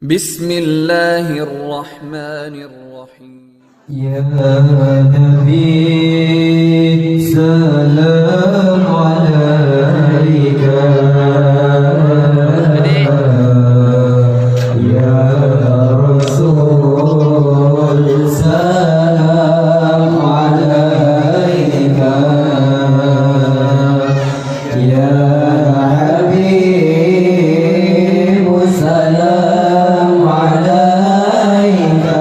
Bismillahirrahmanirrahim. Ya Nabi, salam alaika. Ya Rasul, salam alaika. Ya Habib, salam alaika.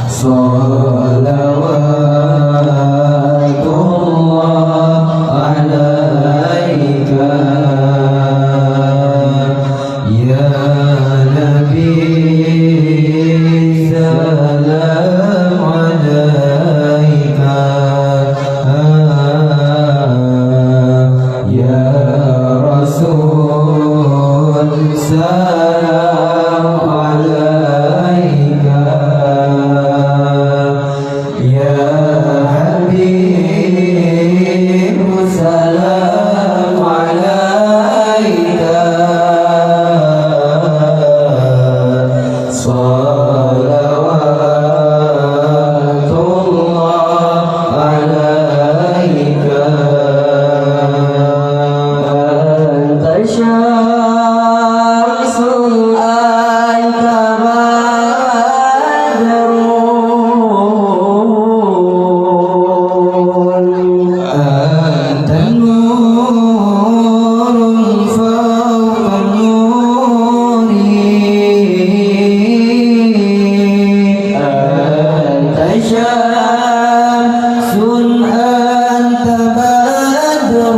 Salawatullah alaika. Ya Nabi, salam alaika. Ya Rasul, salam alaika. Ya Habib, salam alaika. Salawatullah alaika. Anta syamsul, anta badrun, anta nurun fawqa nuri, anta syamsun, anta badrun,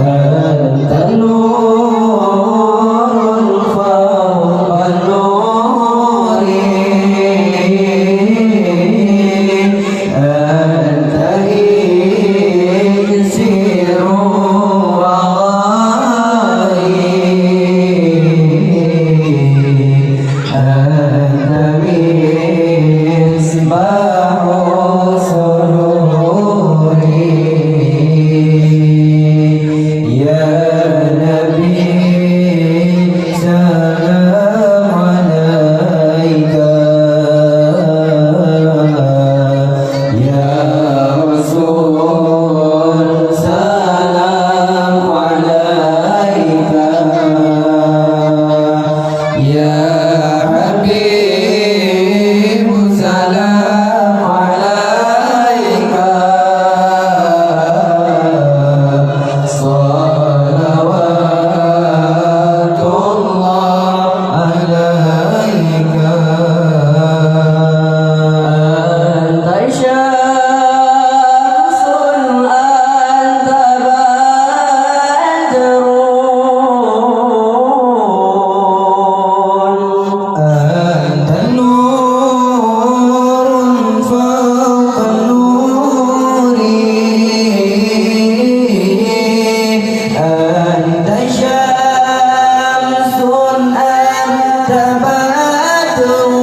anta nurun fawqa nuri, anta iksiru wa ghali, anta misbahu sururi. Ya Nabi, salam alaika. Ya Rasul, salam alaika. Ya Habib, salam alaika. Salawatullah alaika. Anta syamsul, anta badrun, anta nurun fawqa nuri, anta syamsun, anta badrun,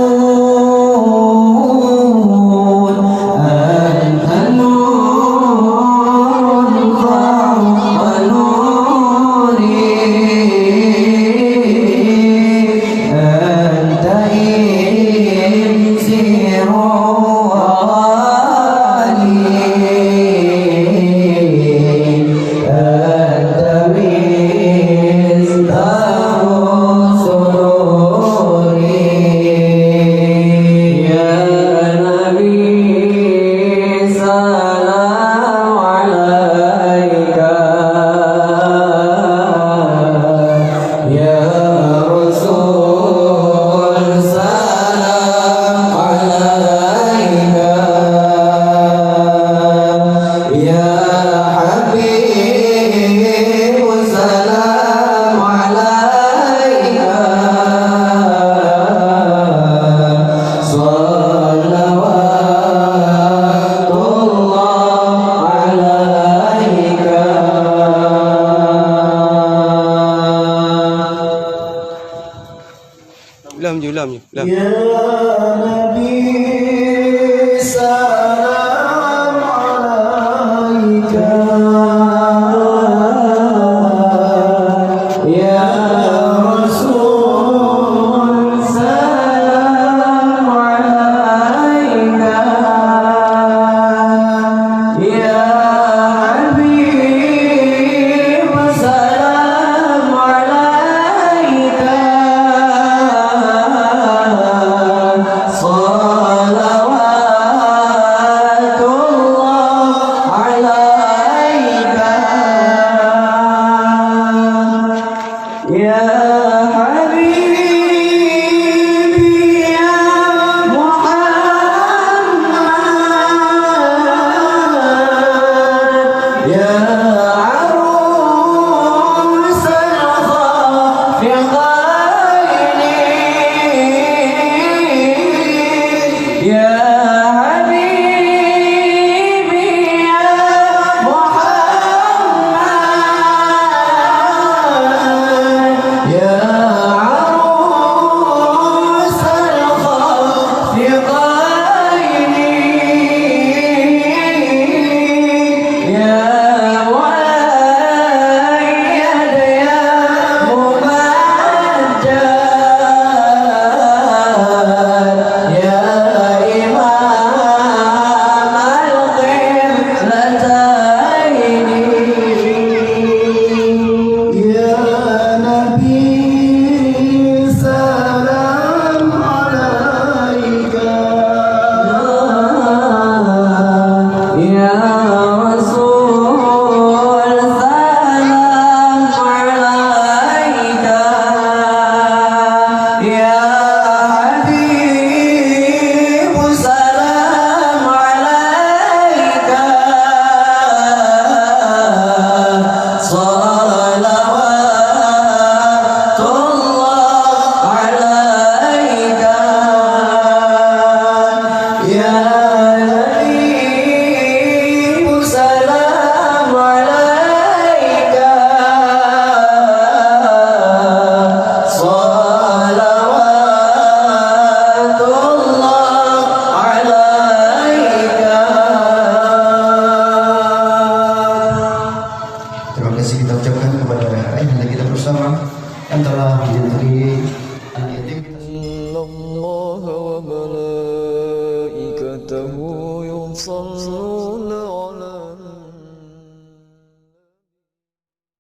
anta nurun fawqa nuri, anta insiru wa ghali, anta misbahu sururi. Ya Nabi, salam alaika. Ya Rasul, salam alaika. Ya Habib, salam alaika. Salawatullah alaika. Ulam je. Ya Nabi, salam alaika. istri. illallah